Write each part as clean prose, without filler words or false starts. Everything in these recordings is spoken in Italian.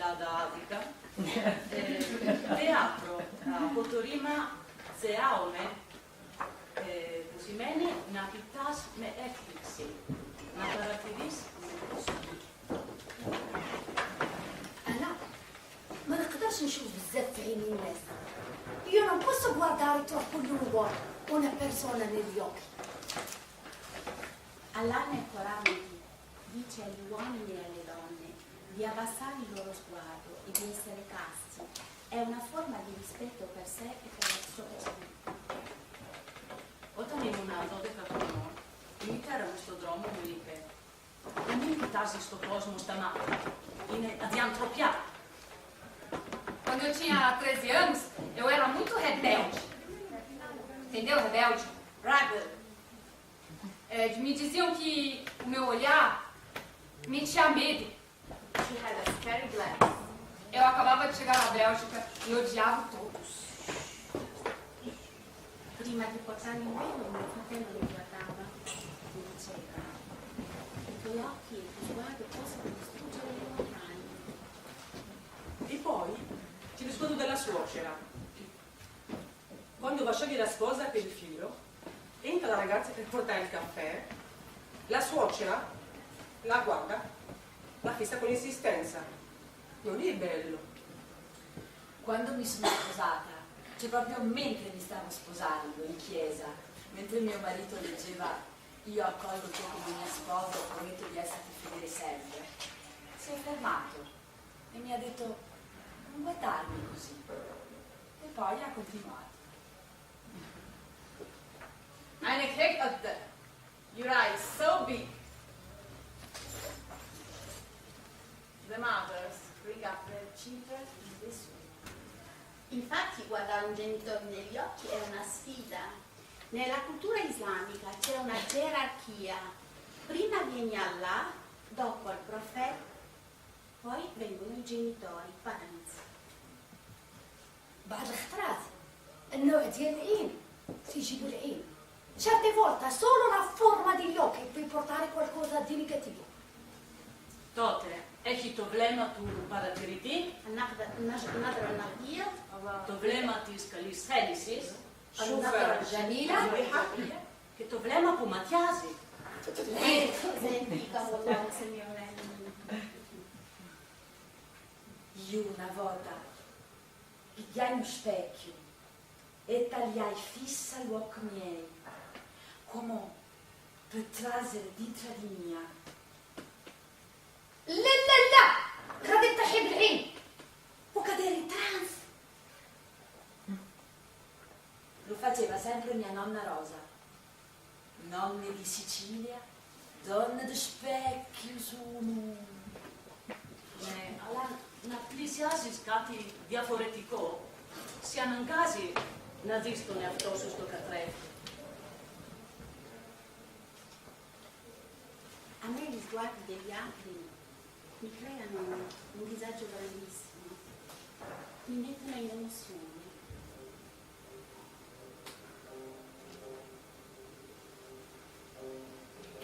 lá da África. Teatro, potorima zeaume, posimene na pitas me ekfixi, na paratiris أنا ما نقدرش نشوف بزاف في عين الناس. Io non posso guardare troppo lungo una persona negli occhi. Allah nel Corano dice agli uomini e alle donne di abbassare il loro sguardo e di essere casti. È una forma di rispetto per sé e per la sua persona. Όταν ήμουν 12 χρονών, η μητέρα μου στον δρόμο μου είπε «Να μην κοιτάζεις στον κόσμο στα μάτια, είναι αδιανθρωπιά». Quando eu tinha 13 anos, eu era muito rebelde. Entendeu, rebelde? Rebel. Me diziam que o meu olhar me tinha medo. She had a scary glance. Eu acabava de chegar na Bélgica e odiava todos. Prima di portarmi in velo, mio fratello mi guardava e diceva i tuoi occhi e il tuo sguardo possono distruggere le montagne. E poi ti rispondo della suocera. Quando va a scegliere la sposa per il figlio, entra la ragazza per portare il caffè, la suocera la guarda, la fissa con insistenza. Non è bello. Quando mi sono sposata, cioè proprio mentre mi stavo sposando in chiesa, mentre mio marito leggeva io accolgo te come mia sposa, prometto di esserti fedele sempre, si è fermato e mi ha detto non guardarmi così. E poi ha continuato. Eine Kekadde. Your eye is so big. The mothers bring up their children in this way. Infatti guardare un genitore negli occhi è una sfida. Nella cultura islamica c'è una gerarchia. Prima viene Allah, dopo il profeta, poi vengono i genitori, i parents. بعد الخطرات النوع ديال العين تيجي بالعين. Certe volte solo la forma degli occhi può portare qualcosa di negativo. Τότε έχει το βλέμμα του παρατηρητή, النظرة النقدية το βλέμμα της καλής θέλησης النظرة الجميلة και το βλέμμα που ματιάζει. Io una volta pigliai uno specchio e tagliai fissa gli occhi miei, come per trasere dentro di mia. لا لا لا غادي تطيحي بالعين وكديري ترانس. Lo faceva sempre mia nonna Rosa. Nonne di Sicilia, donne di specchio sono. Αλλά να πλησιάσεις κάτι διαφορετικό, σε αναγκάζει να δεις τον εαυτό σου στο καθρέφτη. A me gli sguardi degli altri mi creano un disagio grandissimo, mi mettono in emozione.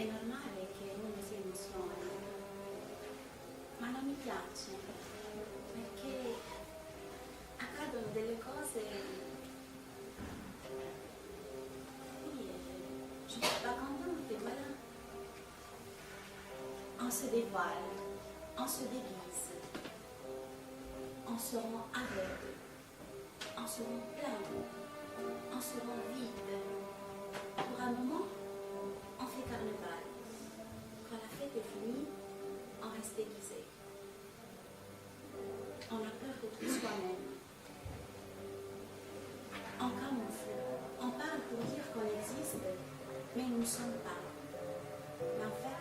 È normale che uno si emozioni, ma non mi piace, perché accadono delle cose. Oui, je ne suis pas contente, et voilà. On se dévoile, on se déguise, on se rend aveugle, on se rend plein, on se rend vide. Pour un moment, on fait carnaval. Quand la fête est finie, on reste déguisé. On a peur d'être soi-même. On camoufle, on parle pour dire qu'on existe, mais nous ne sommes pas. Mais en fait,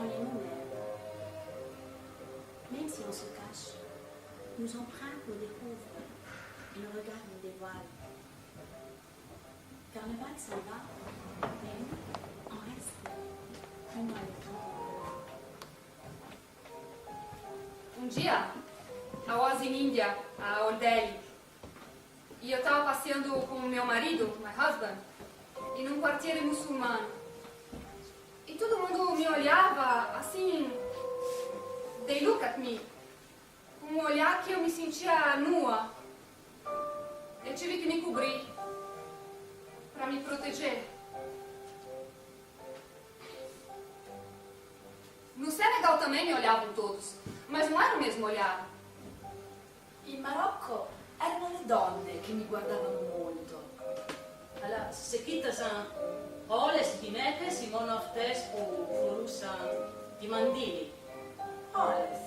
on est nous-mêmes. Même si on se cache, nos empreintes nous découvrent et nos regards nous dévoilent. Carnaval s'en va, mais nous, on reste comme à l'écran. Um dia, a Oz in Índia, a Old Delhi, e eu estava passeando com o meu marido, my husband, em um quartiere muçulmano. E todo mundo me olhava assim, they look at me, com um olhar que eu me sentia nua. Eu tive que me cobrir para me proteger. No Senegal também me olhavam todos, mas não era o mesmo olhar. In Marocco erano le donne che mi guardavano molto. Alla sekitasan oles dinete Simon Oftes o Forusan di Mandili. Oles.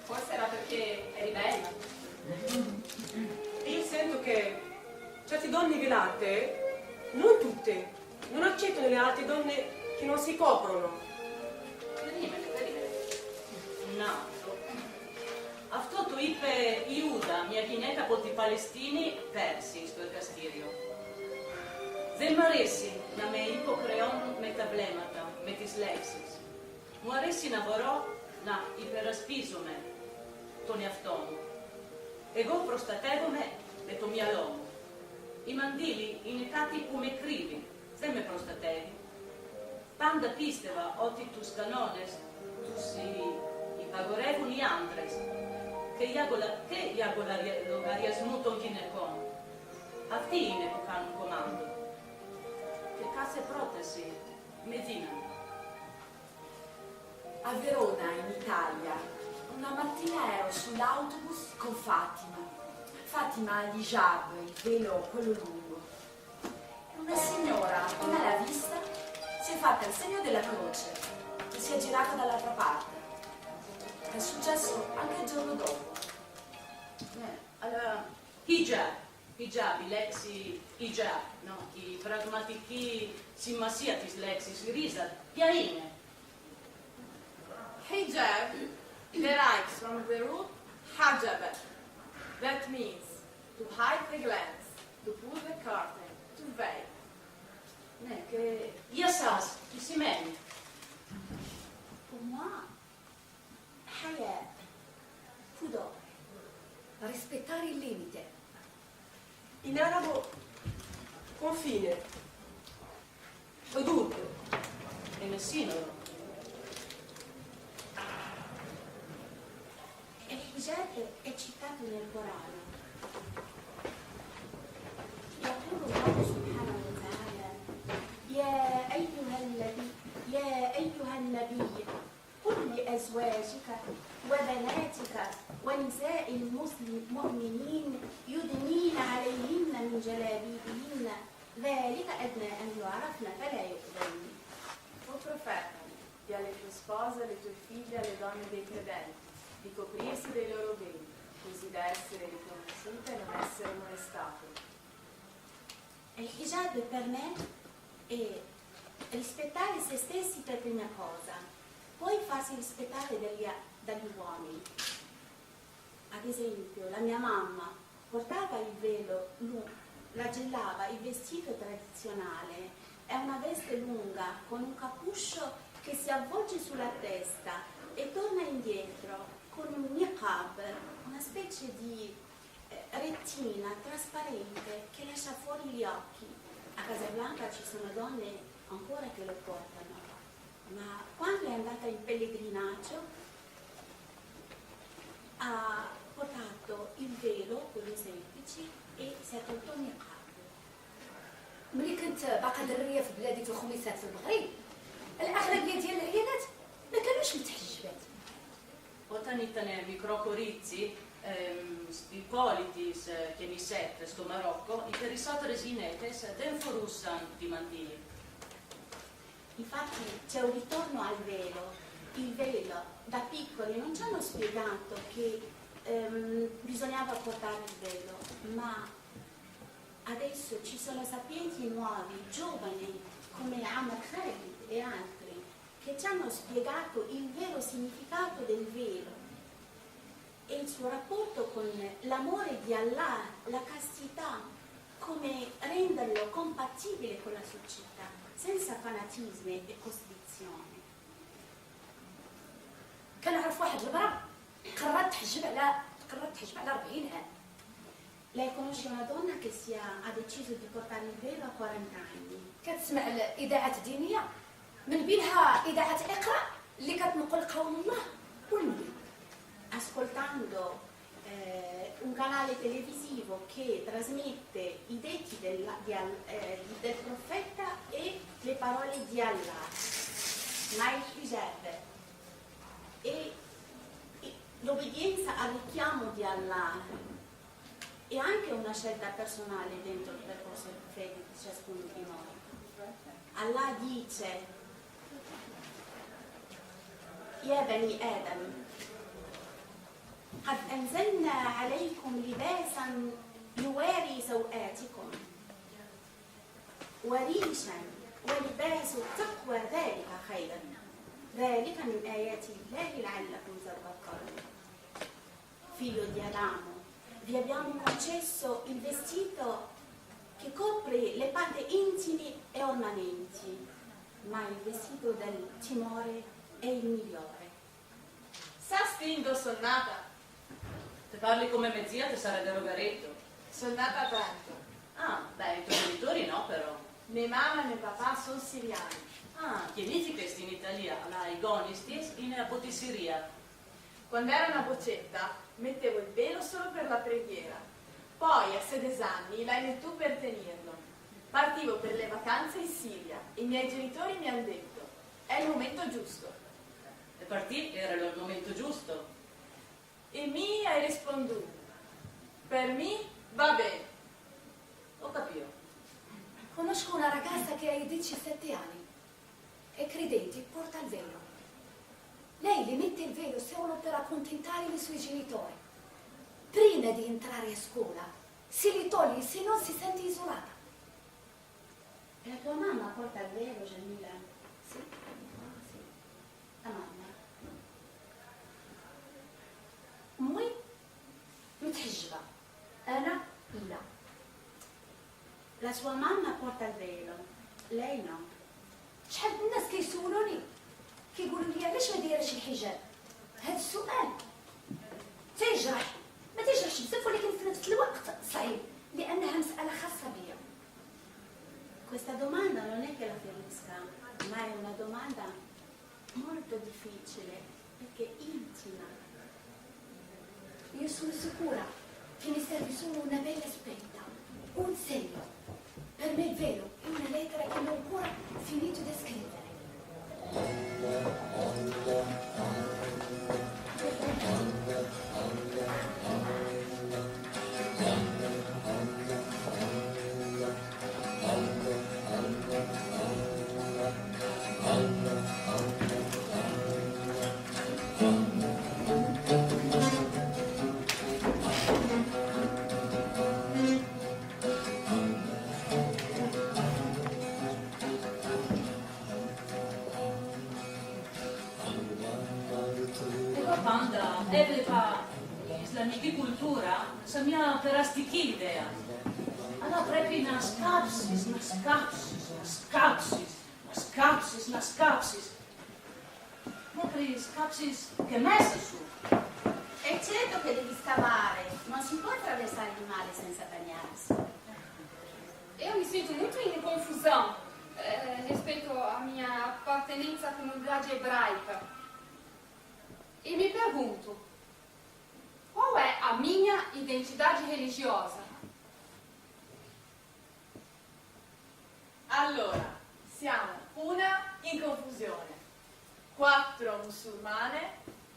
Forse era perché eri bella. Io sento che certe donne velate, non tutte, non accettano le altre donne che non si coprono. Perimene. Nato. Aftoto ipe Iuda, mia chineta poti palestini, persi, sto il castirio. Zelmaresi, na me ipocreon metablemata, metislexis. Muaresi navorò na iperaspizome, toni aftono. Ego prostatevome, e to mialomo. I mandili inecati come crivi, zeme prostatevi. Panda pisteva otitus canones, tusi pagorevoli andres, che iagola logariasmuton ginecon, attine can comando, che case protesi, mezinano. A Verona, in Italia, una mattina ero sull'autobus con Fatima. Fatima ha l'hijab, il velo, quello lungo. E una signora, appena l'ha vista, si è fatta il segno della croce e si è girata dall'altra parte. È successo anche il giorno dopo. Alla hijab, lexi hijab, no? I pragmatiki simmasiatis lexis risa, piaine. Hijab derives from the root hajab. That means to hide the glance, to pull the curtain, to veil. Che yasas, chi si meni. Pour moi, haya, pudor. Rispettare il limite. In arabo, confine, hudud, E Messinoro. Il hijab è citato nel Corano. يقول الله سبحانه وتعالى يا أيها النبي قل لأزواجك وبناتك ونساء المؤمنين يدنين عليهن من جلابيبهن ذلك أدنى أن يعرفن فلا يؤذين. O profeta, di alle tue spose, alle tue figlie, alle donne dei credenti, di coprirsi dei loro veli, così da essere riconosciute e non essere molestate. Il hijab per me è rispettare se stessi per prima cosa, poi farsi rispettare dagli uomini. Ad esempio, la mia mamma portava il velo lungo, la gellava, il vestito tradizionale è una veste lunga con un cappuccio che si avvolge sulla testa e torna indietro con un niqab, una specie di rettina trasparente che lascia fuori gli occhi. A Casablanca ci sono donne ancora che lo portano, ma quando è andata in pellegrinaggio ha portato il velo, quello semplice, e si è tolto il niqab. ملي كنت باقا دريه في بلادي في الخميسات في المغرب، الاغلبيه ديال العيالات ما كانوش متحجبات. Otanitane microcorizzi, Ippolitis, Chemiset, sto Marocco, i perisotres inetes, denforussan di Mandili. Infatti c'è un ritorno al velo. Il velo, da piccoli non ci hanno spiegato che bisognava portare il velo, ma adesso ci sono sapienti nuovi, giovani, come Ahmad Khalid e altri, che ci hanno spiegato il vero significato del velo e il suo rapporto con l'amore di Allah, la castità, come renderlo compatibile con la società, senza fanatismi e costrizioni. كنعرف واحد المرأة قررت تحجب على 40 عام. Lei conosce una donna che ha deciso di portare il velo a 40 anni. كتسمع الاذاعات الدينيه من بينها اذاعه اقرا اللي كتنقل قول الله والنبي. ascoltando un canale televisivo che trasmette i detti del profeta e le parole di Allah, ma il hijab e l'obbedienza al richiamo di Allah è anche una scelta personale dentro il percorso di fede di ciascuno di noi. Allah dice: يا بني آدم قد أنزلنا عليكم لباسا يواري سوآتكم وريشا ولباس التقوى ذلك خير ذلك من آيات الله لعلكم تذكرون. Figlio di Adamo, vi abbiamo concesso il vestito che copre le parti intime e ornamenti, ma il vestito del timore è il migliore. Sasti indossonnata. Se parli come mia zia ti sarebbero garetto. Sono nata a Taranto. Ah, beh, i tuoi genitori no però. Né mamma né papà sono siriani. Ah, chiedificasti in Italia, la igonistis in apotisiria. Quando ero una boccetta mettevo il velo solo per la preghiera. Poi a 16 anni l'hai messo tu per tenerlo. Partivo per le vacanze in Siria e i miei genitori mi hanno detto: è il momento giusto. E partì era il momento giusto. E mi hai risponduto: per me va bene. Ho capito. Conosco una ragazza che ha 17 anni, è credente e porta il velo. Lei le mette il velo solo per accontentare i suoi genitori. Prima di entrare a scuola, se li toglie, se no si sente isolata. E la tua mamma porta il velo, Jamila? Sì. Sì. La mamma? أمي متحجبة، أنا لا. La sua mamma porta il velo, lei no. شحال من الناس كيسولوني كيقولوا لي علاش ما دايرش الحجاب. هذا السؤال تيجرح، ما تيجرحش بزاف ولكن في نفس الوقت صعيب لأنها مسألة خاصة بيا. Questa domanda non è che la ferisca, ma è una domanda molto difficile perché intima. Io sono sicura che mi serve solo una bella spenta, un segno. Per me il velo è una lettera che non ho ancora finito di scrivere. Banda, Evlipa, islamiki kultura, sam ja perastiki ideja. Она πρέπει να σκάψεις, να σκάψεις, να σκάψεις, να σκάψεις, να σκάψεις. Μέχρι σκάψεις και μέσα σου. È certo che devi scavare, non si può attraversare il mare senza bagnarsi. Eu me sinto muito em confusão respeito à minha appartenenza à comunidade ebraica. E me pergunto, qual é a minha identidade religiosa? Allora, siamo una in confusione, 4 musulmane,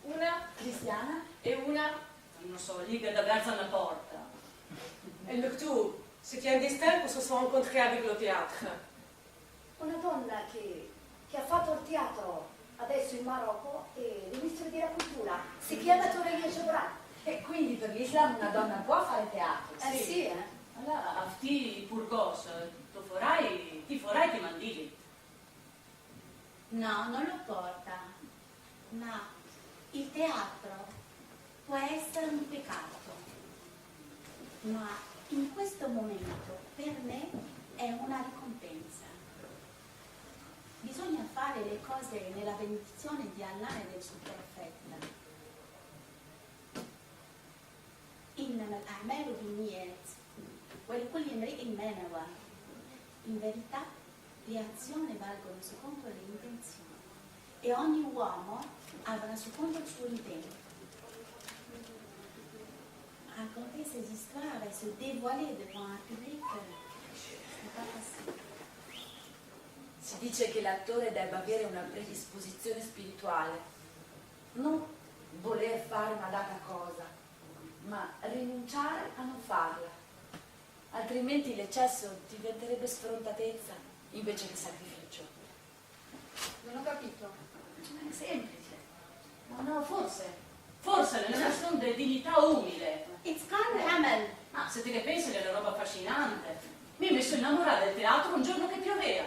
una cristiana e una... Non so, lì che da verso alla porta. Et le tout, c'est un destin pour se rencontrer avec le théâtre. Una donna che ha fatto il teatro adesso in Marocco e il ministro della cultura si chiama Toraya Jabran. E quindi per l'Islam una donna può fare teatro? Sì. Allora, afti purgos, ti farai ti mandili. No, non lo porta. Ma il teatro può essere un peccato. Ma in questo momento per me è una ricompensa. Bisogna fare le cose nella benedizione di Allah e del suo profeta. إنما الأعمال بالنيات ولكل امرئ ما نوى. In verità le azioni valgono secondo le intenzioni e ogni uomo avrà secondo il suo livello. Raconter ces histoires et se dévoiler devant un public, c'est pas facile. Si dice che l'attore debba avere una predisposizione spirituale, non voler fare una data cosa, ma rinunciare a non farla. Altrimenti l'eccesso diventerebbe sfrontatezza invece che sacrificio. Non ho capito. È semplice. No, forse nelle persone di dignità umile. It's called Hamel. Ma siete che pensi che è una roba affascinante? Mi ha messo innamorata del teatro un giorno che pioveva.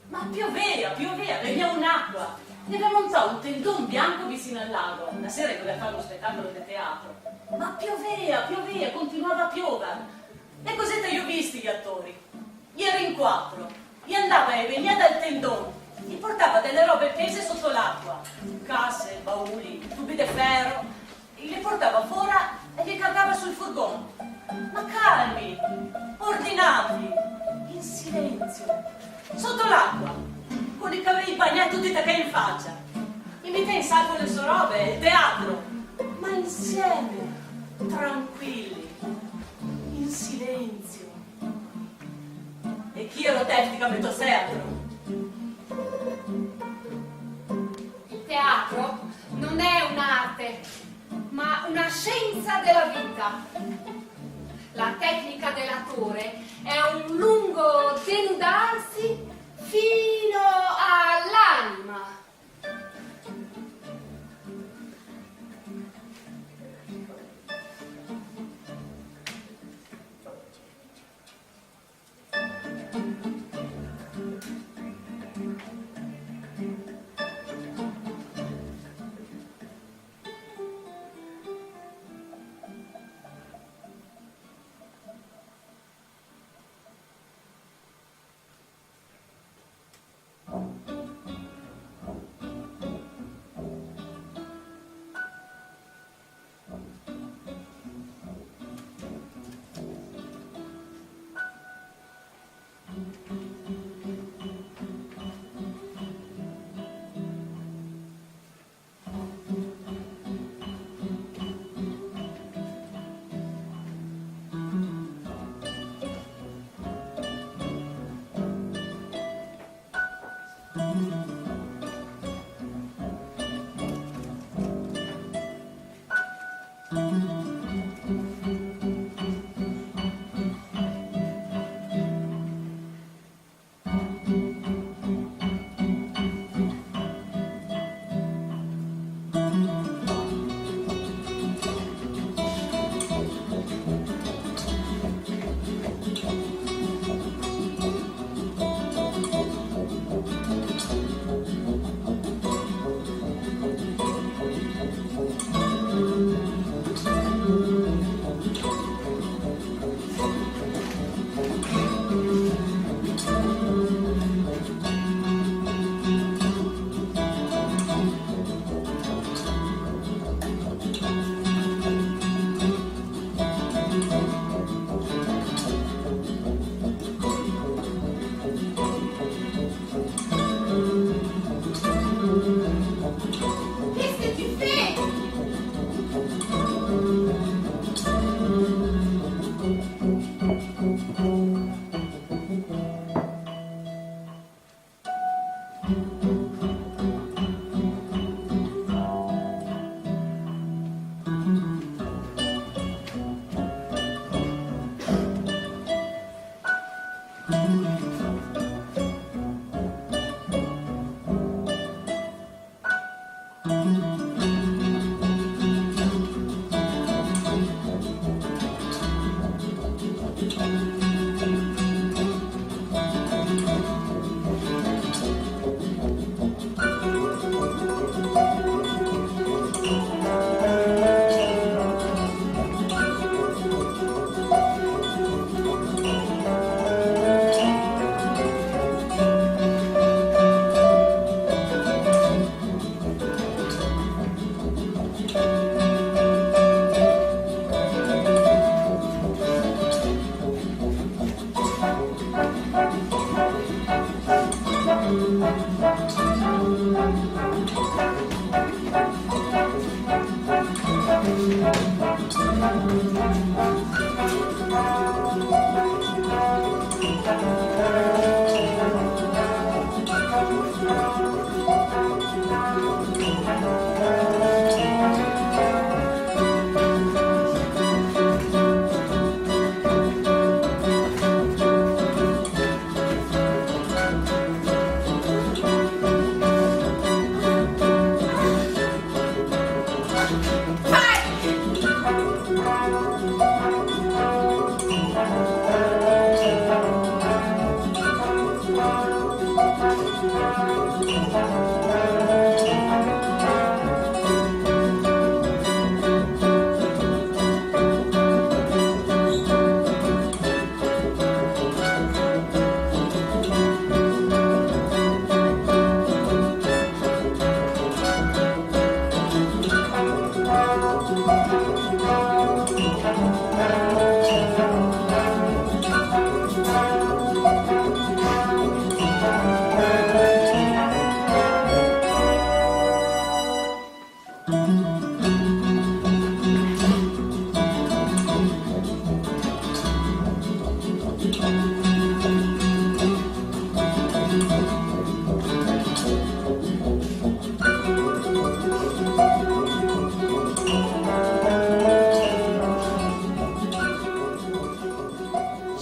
Ma pioveva, veniva un'acqua. Ne aveva montato un tendone bianco vicino al lago. La sera che doveva fare lo spettacolo del teatro. Ma pioveva, continuava a piovere. E cos'è io ho visti gli attori? Gli ero in 4. Gli andava e veniva dal tendone. Gli portava delle robe pese sotto l'acqua. Casse, bauli, tubi di ferro. Le portava fuori e li caricava sul furgone. Ma calmi, ordinati, in silenzio. Sotto l'acqua, con i capelli bagnati tutti da che in faccia. Mi mette in salvo le sue robe, il teatro, ma insieme, tranquilli, in silenzio. E chi ero tecnica metto teatro? Il teatro non è un'arte, ma una scienza della vita. La tecnica dell'attore è un lungo denudarsi fino all'anima.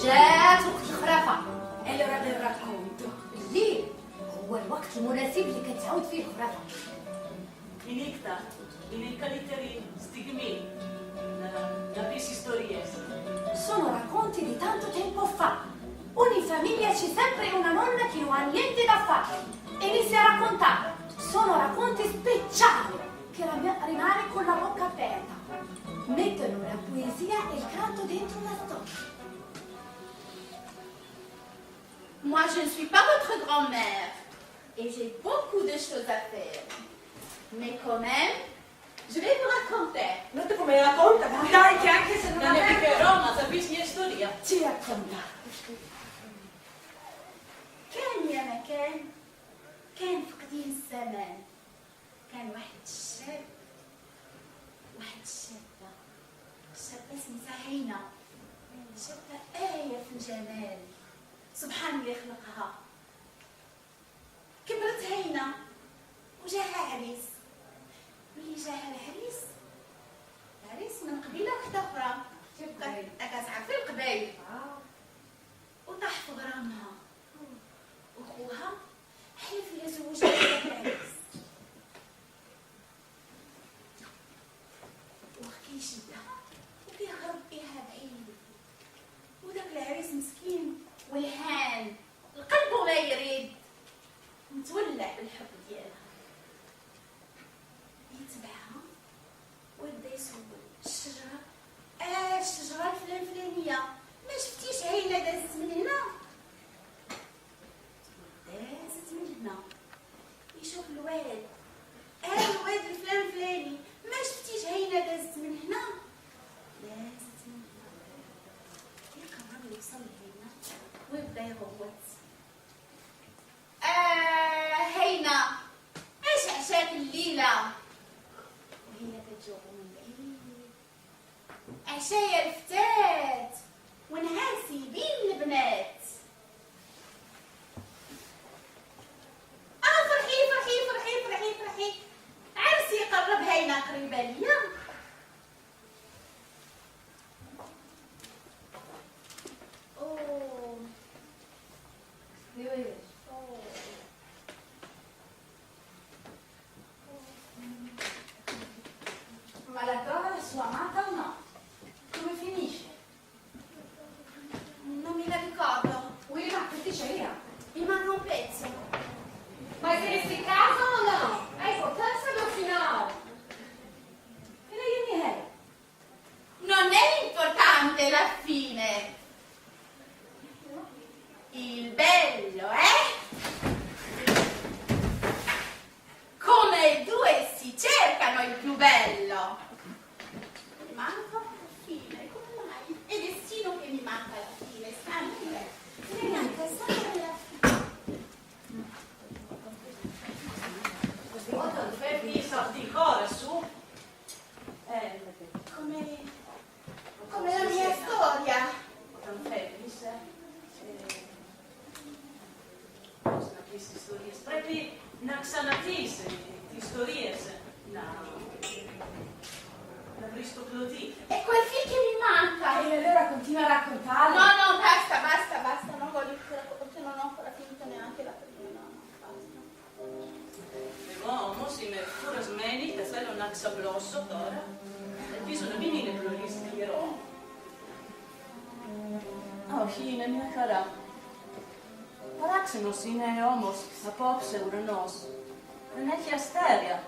جاءت وقت الخرافة. اللي راه الركونتو الليل هو الوقت المناسب اللي كتعاود فيه الخرافة. Inizia, inizia literi stigmi, capisci storie. Sono racconti di tanto tempo fa. Ogni famiglia c'è sempre una nonna che non ha niente da fare e inizia a raccontare. Sono racconti speciali che rimane con la bocca aperta. Mettono la poesia e il canto dentro la storia. Moi, je ne suis pas votre grand-mère et j'ai beaucoup de choses à faire. Mais quand même, je vais vous raconter. Guardate come racconta, dai che anche se non Non è è più Roma, capisci storia. Ci racconta. كان يا مكان كان في قديم الزمان كان واحد الشاب واحد الشابة اسمها هينا شابة آية في الجمال سبحان اللي خلقها كبرت هينا وجاها عريس ملي جاها العريس من قبيلة واحدة أخرى تبقى كتعرفي القبايل وطاح في غرامها وخوها حلف إلا زوجها بالعريس وخا يشدها وكيهرب بيها بعيد وداك العريس مسكين ولهان القلب ما يريد متولع بالحب ديالها يتبعها ويبدا يسول الشجره الشجره الفلانيه ما شفتيش هينا دازت من هنا دازت من هنا يشوف الواد الواد الفلاني ما شفتيش هينا دازت من هنا دازت من هنا يقرب يوصل لهينا ويبدا يغوت هينا ايش عشاك الليله وهي كتجاوب من بعيد عشايا الفتات ونهاسي بين البنات فرحي عرسي يقرب هينا قريبه ليا Ma la trova la sua amata o no? Come finisce? di Naxanatis, di Stories, l'Aristocloti. E quel film che mi manca. E allora continua a raccontarlo. No, basta, non voglio più raccontare, non ho ancora finito neanche la prima, no, basta. L'uomo si mette smeni, che sai non ha sablosso, ora. E bisogna venire per gli scriverò. Oh, fine, mia cara. Paraxenos in homos, apops uranos. Non è che asteria.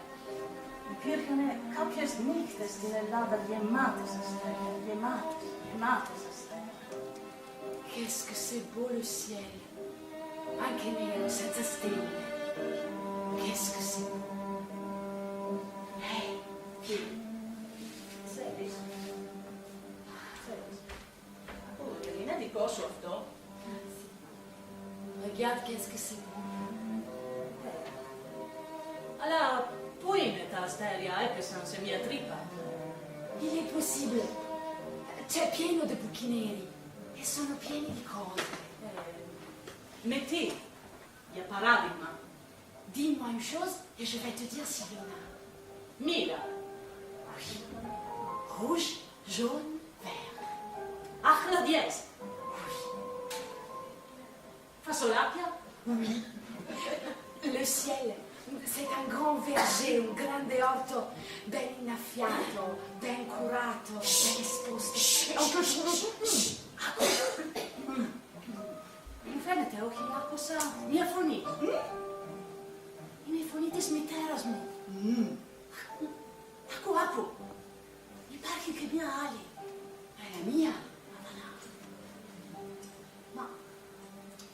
Kirchene capjes nichtes in l'ada liemates asteria, liemates asteria. Qu'est-ce que c'est beau le ciel. Anche nero, senza stelle. Qu'est-ce que c'est beau. Chi? Sedis. Oh, Elina di Kosovo. Regarde qu'est-ce que c'est beau. Alla puine ta asteria è che senza mia trippa. Il est possible. C'è pieno di buchi neri. E sono pieni di cose. Metti, il paradigma. Dis-moi une chose et je vais te dire s'il y en a. Mila. Oui. Rouge, jaune, vert. Achla dies. Oui. Fasolapia. Oui. Le ciel, c'est un grand verger, un grande orto ben innaffiato, ben curato, ben esposto. Infine te occhi la cosa mia fonita. I miei fonitis mi terasmo. Acu. Mi pare che mia ali. È la mia. Ma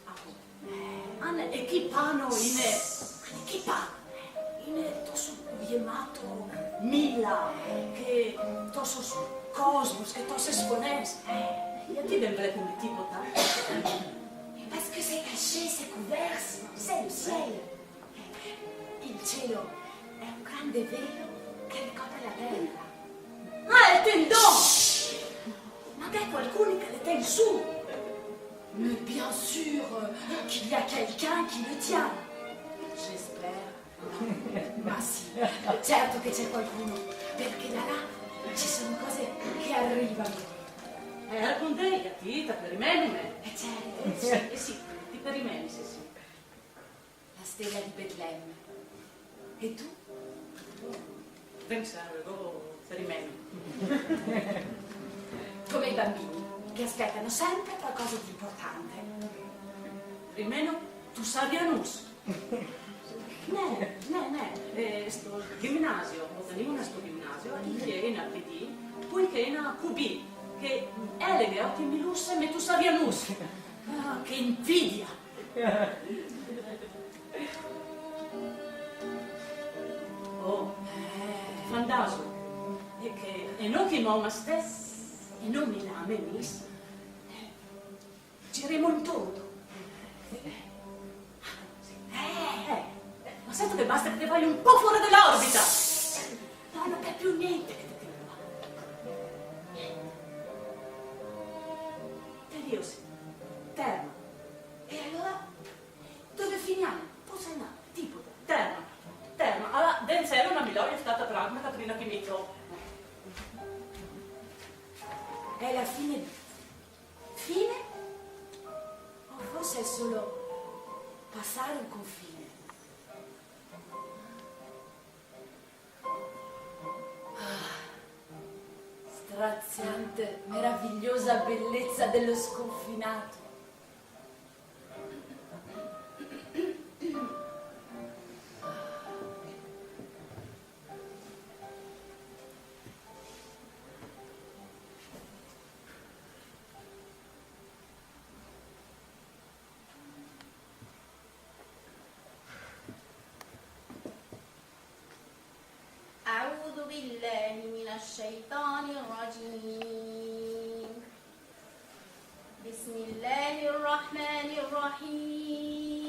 acu. Anne e chi pano in chi pano? In tosso viemato mila che tosso cosmos che tosso espones. Io ti devrais come tipo ta. Parce que c'est caché, c'est couvert, c'est le ciel. Il cielo è un grande velo che ricopre la terra. Ah, il tendon! Ma che qualcuno che le tiene su? Mais bien sûr qu'il y a quelqu'un qui le tient. J'espère. Ma sì, certo che c'è qualcuno, perché da là ci sono cose che arrivano. Raccontai a ti, per rimenime. E certo, Sì, ti per rimeni, sì. la stella di Betlemme. E tu? Pensare, per rimeni. Come i bambini, che aspettano sempre qualcosa di importante. Rimeno, tu sabianus. Ne, sto ginnasio, ottenimo sto ginnasio, ieri in PD, poiché in QB, che eleghe ottimilus e tu sabianus. Ah, che invidia! Oh, fandaso, e non che mamma stessa, e non mi lamenis, giremo in tutto. Ma sento che basta che te vai un po' fuori dell'orbita. No, non c'è più niente che ti tira. Terios, terra. E allora, dove finiamo? Posa tipo, terra. Allora, densera una migliore è stata pragma Catrina che mi trova. È la fine. Fine? O forse è solo passare un confine? Straziante, meravigliosa bellezza dello sconfinato. أعوذ بالله من الشيطان الرجيم. بسم الله الرحمن الرحيم.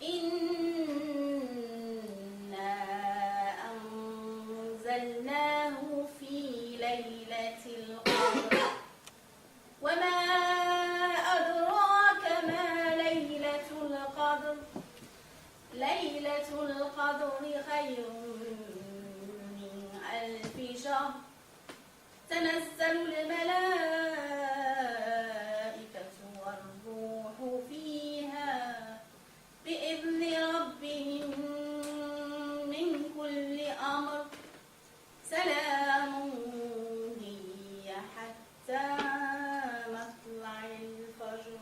إنا أنزلناه في ليلة القدر وما أدراك ما ليلة القدر تنزل الملائكة والروح فيها بإذن ربهم من كل أمر سلام هي حتى مطلع الفجر.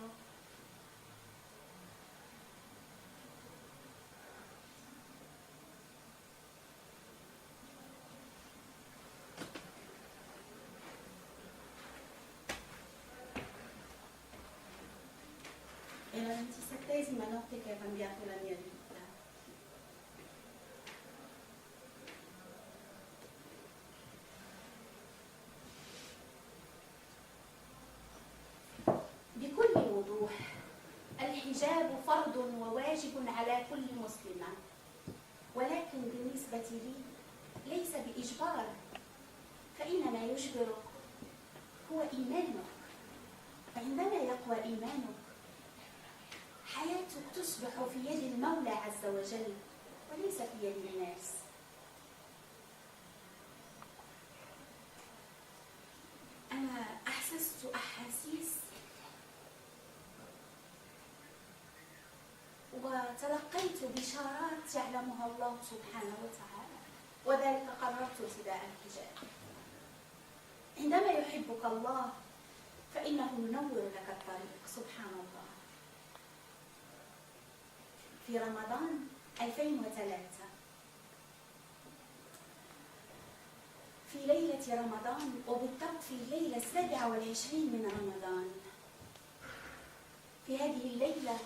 È la 27ª notte che ha cambiato la mia vita. بكل وضوح الحجاب فرض وواجب على كل مسلمة، ولكن بالنسبة لي ليس بإجبار، فإنما يجبرك هو إيمانك. فعندما يقوى إيمانك حياتك تصبح في يد المولى عز وجل وليس في يد الناس. أنا أحسست أحاسيس وتلقيت بشارات يعلمها الله سبحانه وتعالى، وذلك قررت ارتداء الحجاب. عندما يحبك الله فإنه ينور لك الطريق سبحان الله. في رمضان 2003 في ليلة رمضان، وبالضبط في الليلة 27 من رمضان، في هذه الليلة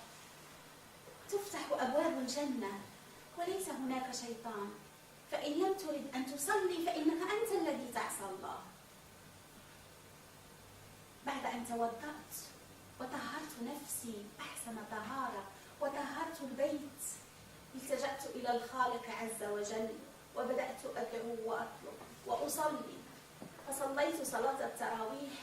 تفتح أبواب الجنة وليس هناك شيطان، فإن لم ترد أن تصلي فإنك أنت الذي تعصى الله. بعد أن توضأت وطهرت نفسي أحسن طهارة وطهرت البيت، التجأت إلى الخالق عز وجل وبدأت أدعو وأطلب وأصلي، فصليت صلاة التراويح،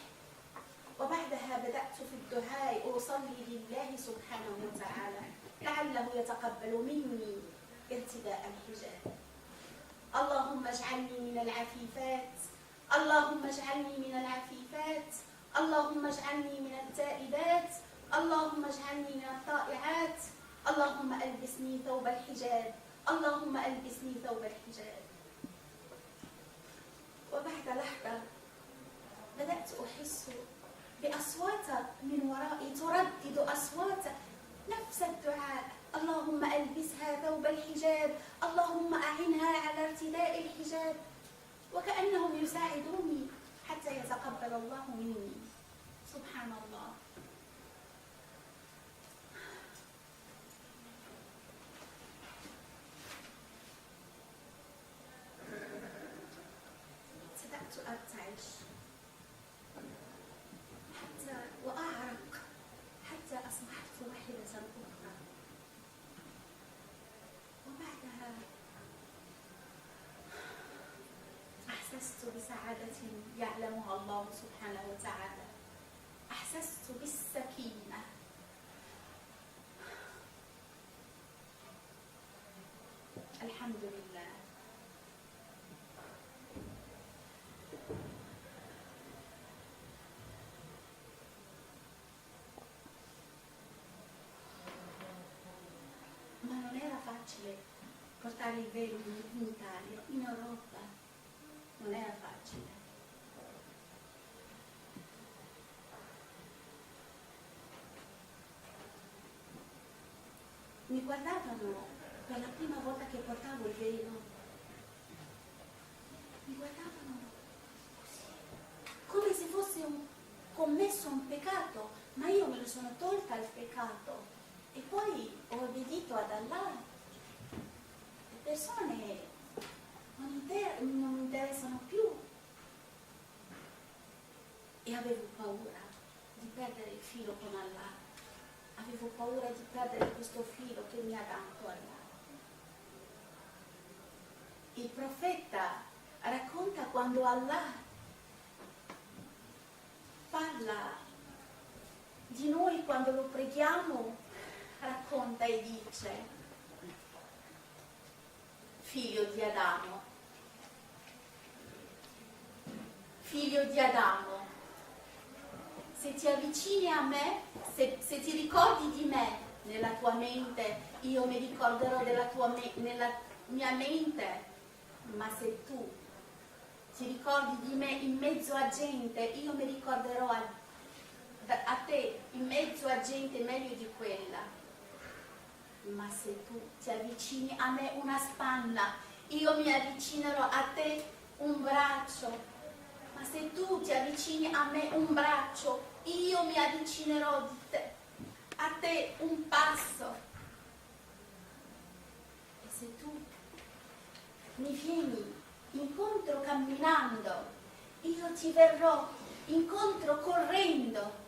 وبعدها بدأت في الدعاء أصلي لله سبحانه وتعالى لعله يتقبل مني ارتداء الحجاب. اللهم اجعلني من العفيفات، اللهم اجعلني من العفيفات، اللهم اجعلني من التائبات، اللهم اجعلني من الطائعات، اللهم ألبسني ثوب الحجاب، اللهم ألبسني ثوب الحجاب. وبعد لحظة بدأت أحس بأصوات من ورائي تردد أصوات نفس الدعاء، اللهم ألبسها ثوب الحجاب، اللهم أعنها على ارتداء الحجاب، وكأنهم يساعدوني حتى يتقبل الله مني سبحان الله. بدأت أرتعش حتى وأعرق حتى أصبحت واحدة أخرى، وبعدها أحسست بسعادة يعلمها الله سبحانه وتعالى، أحسست بالسكينة، الحمد لله. Ma non era facile portare il velo in Italia, in Europa, non era facile. Mi guardavano per la prima volta che portavo il velo, mi guardavano così, come se fosse commesso un peccato, ma io me lo sono tolta il peccato e poi ho obbedito ad Allah. Le persone non mi interessano più, e avevo paura di perdere il filo con Allah. Avevo paura di perdere questo filo che mi ha dato Allah. Il profeta racconta quando Allah parla di noi quando lo preghiamo, racconta e dice: figlio di Adamo, figlio di Adamo. Se ti avvicini a me, se ti ricordi di me nella tua mente, io mi ricorderò nella mia mente. Ma se tu ti ricordi di me in mezzo a gente, io mi ricorderò a te in mezzo a gente meglio di quella. Ma se tu ti avvicini a me una spanna, io mi avvicinerò a te un braccio. Ma se tu ti avvicini a me un braccio, io mi avvicinerò a te un passo. E se tu mi vieni incontro camminando, io ti verrò incontro correndo.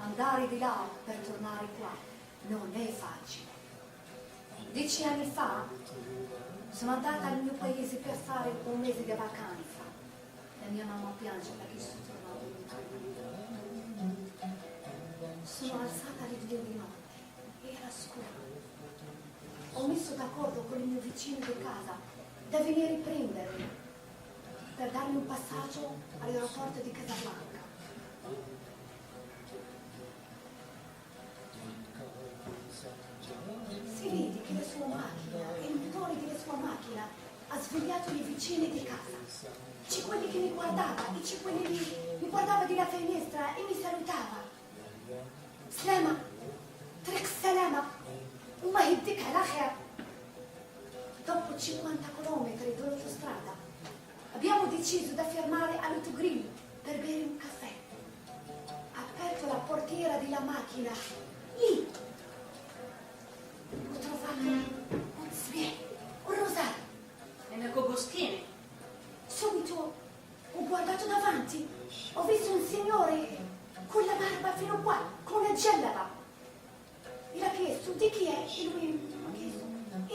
Andare di là per tornare qua non è facile. 10 anni fa sono andata al mio paese per fare un mese di vacanza e mia mamma piange perché sono tornata indietro. Sono alzata alle 2 di notte, era scuro. Ho messo d'accordo con il mio vicino di casa da venire a prendermi per darmi un passaggio all'aeroporto di Casablanca. Si vede che la sua macchina, il motore della sua macchina ha svegliato i vicini di casa. C'è quelli che mi guardava e c'è quelli che mi guardava dalla finestra e mi salutava. Slama, Trek Salama, Uma Hiddik ala khair. Dopo 50 km dell'autostrada abbiamo deciso di fermare all'autogrill per bere un caffè. Ha aperto la portiera della macchina. Lì ho trovato un sviene, un rosario. E Neco Boschini. Subito ho guardato davanti, ho visto un signore con la barba fino qua, con una giellaba. E l'ha chiesto di chi è? E lui mi ha chiesto,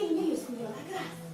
il mio signora, grazie.